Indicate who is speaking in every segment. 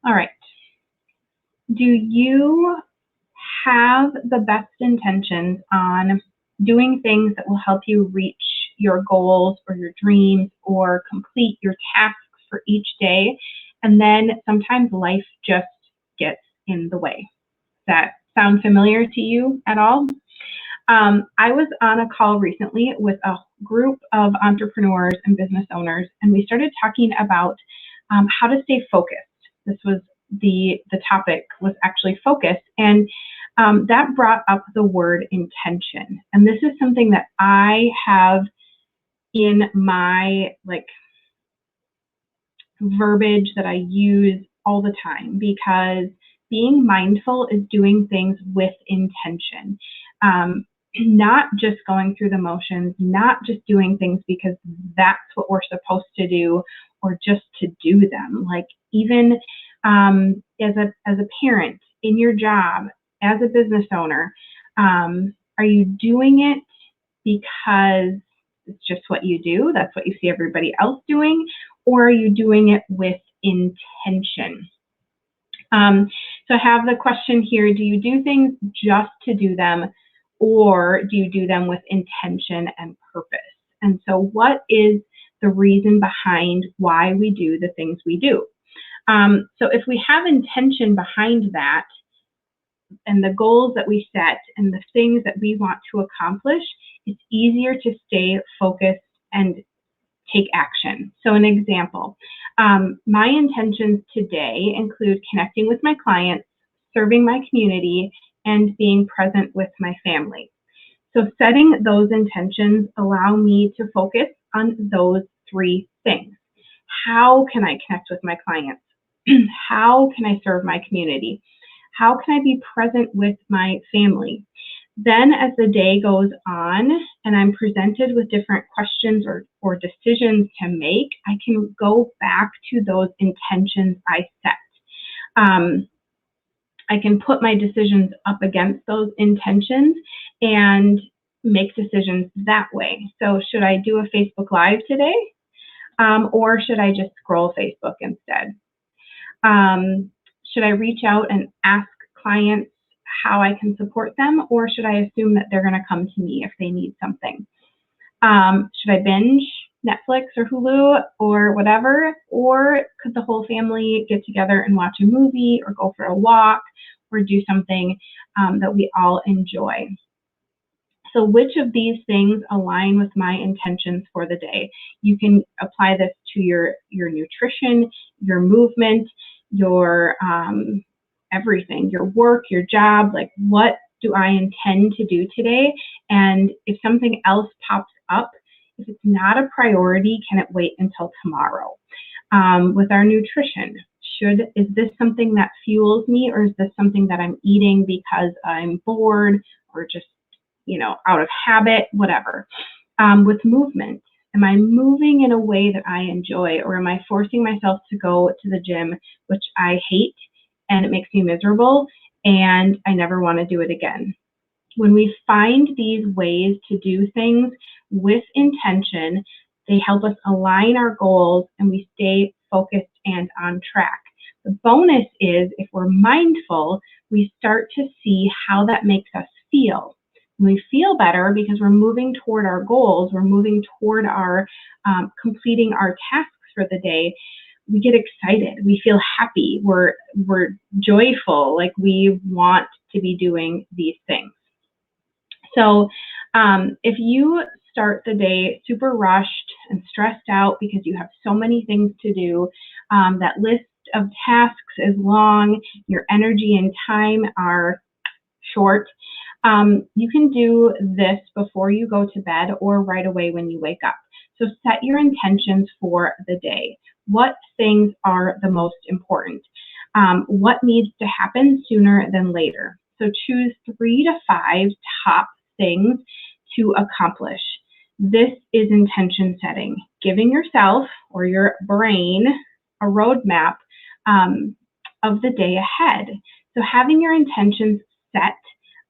Speaker 1: All right. Do you have the best intentions on doing things that will help you reach your goals or your dreams or complete your tasks for each day? And then sometimes life just gets in the way. Does that sound familiar to you at all? I was on a call recently with a group of entrepreneurs and business owners, and we started talking about how to stay focused. This was the topic was actually focus, and that brought up the word intention. And this is something that I have in my verbiage that I use all the time, because being mindful is doing things with intention. Not just going through the motions, not just doing things because that's what we're supposed to do or just to do them. Like even as a parent in your job, as a business owner, are you doing it because it's just what you do? That's what you see everybody else doing, or are you doing it with intention? So I have the question here: do you do things just to do them, or do you do them with intention and purpose? And so what is the reason behind why we do the things we do? So if we have intention behind that, and the goals that we set and the things that we want to accomplish, it's easier to stay focused and take action. So an example, my intentions today include connecting with my clients, serving my community, and being present with my family. So setting those intentions allow me to focus on those three things. How can I connect with my clients? How can I serve my community? How can I be present with my family? Then as the day goes on and I'm presented with different questions or decisions to make, I can go back to those intentions I set. I can put my decisions up against those intentions and make decisions that way. So should I do a Facebook Live today? Or should I just scroll Facebook instead? Should I reach out and ask clients how I can support them, or should I assume that they're going to come to me if they need something? Should I binge Netflix or Hulu or whatever, or could the whole family get together and watch a movie or go for a walk or do something that we all enjoy? So which of these things align with my intentions for the day? You can apply this to your nutrition, your movement, your everything, your work, your job. Like, what do I intend to do today? And if something else pops up, if it's not a priority, can it wait until tomorrow? With our nutrition, is this something that fuels me, or is this something that I'm eating because I'm bored or just out of habit, whatever? With movement, am I moving in a way that I enjoy, or am I forcing myself to go to the gym, which I hate and it makes me miserable and I never want to do it again? When we find these ways to do things with intention, they help us align our goals and we stay focused and on track. The bonus is, if we're mindful, we start to see how that makes us feel. We feel better because we're moving toward our goals, we're moving toward our completing our tasks for the day. We get excited, we feel happy, we're joyful, like we want to be doing these things. So if you start the day super rushed and stressed out because you have so many things to do, that list of tasks is long, your energy and time are short, you can do this before you go to bed or right away when you wake up. So set your intentions for the day. What things are the most important? What needs to happen sooner than later? So choose 3 to 5 top things to accomplish. This is intention setting, giving yourself or your brain a roadmap of the day ahead. So having your intentions set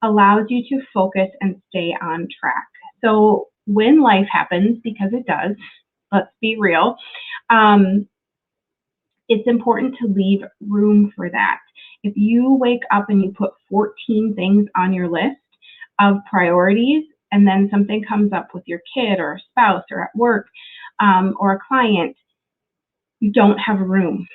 Speaker 1: allows you to focus and stay on track. So when life happens, because it does, let's be real, It's important to leave room for that. If you wake up and you put 14 things on your list of priorities, and then something comes up with your kid or a spouse or at work or a client, you don't have room.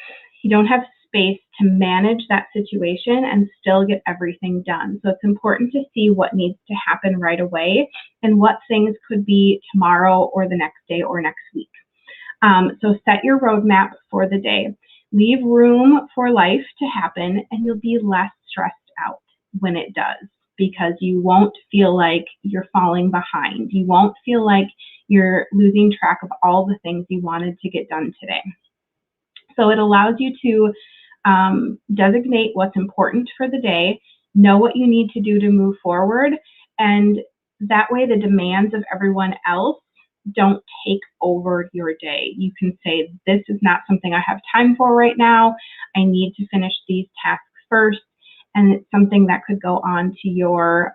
Speaker 1: You don't have space to manage that situation and still get everything done. So it's important to see what needs to happen right away and what things could be tomorrow or the next day or next week. So set your roadmap for the day. Leave room for life to happen, and you'll be less stressed out when it does, because you won't feel like you're falling behind. You won't feel like you're losing track of all the things you wanted to get done today. So it allows you to designate what's important for the day, know what you need to do to move forward, and that way the demands of everyone else don't take over your day. You can say, this is not something I have time for right now. I need to finish these tasks first. And it's something that could go on to your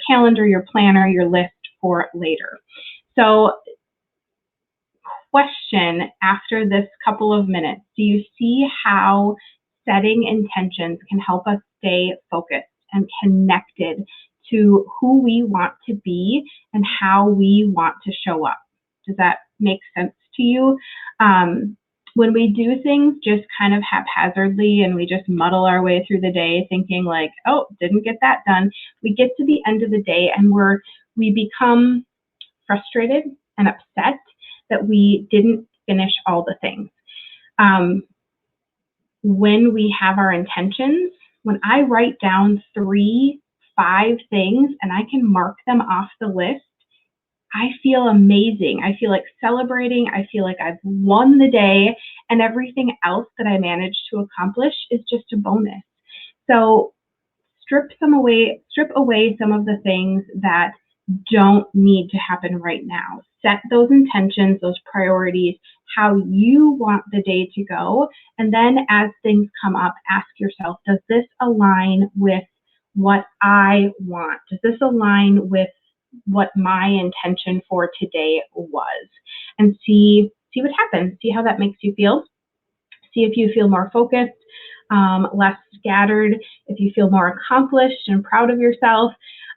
Speaker 1: calendar, your planner, your list for later. So question after this couple of minutes, do you see how setting intentions can help us stay focused and connected to who we want to be and how we want to show up? Does that make sense to you? When we do things just kind of haphazardly and we just muddle our way through the day thinking like, oh, didn't get that done, we get to the end of the day and we become frustrated and upset that we didn't finish all the things. When we have our intentions, when I write down 3, 5 things and I can mark them off the list, I feel amazing. I feel like celebrating. I feel like I've won the day, and everything else that I managed to accomplish is just a bonus. So strip away some of the things that don't need to happen right now. Set those intentions, those priorities, how you want the day to go. And then as things come up, ask yourself, does this align with what I want? Does this align with what my intention for today was? And see what happens. See how that makes you feel. See if you feel more focused, less scattered, if you feel more accomplished and proud of yourself,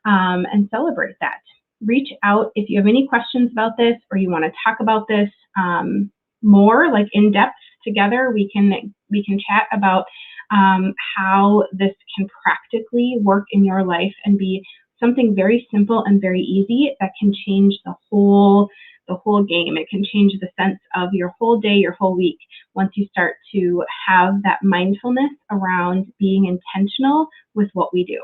Speaker 1: and celebrate that. Reach out if you have any questions about this or you want to talk about this more, like in depth together. We can chat about how this can practically work in your life and be something very simple and very easy that can change the whole game. It can change the sense of your whole day, your whole week, once you start to have that mindfulness around being intentional with what we do.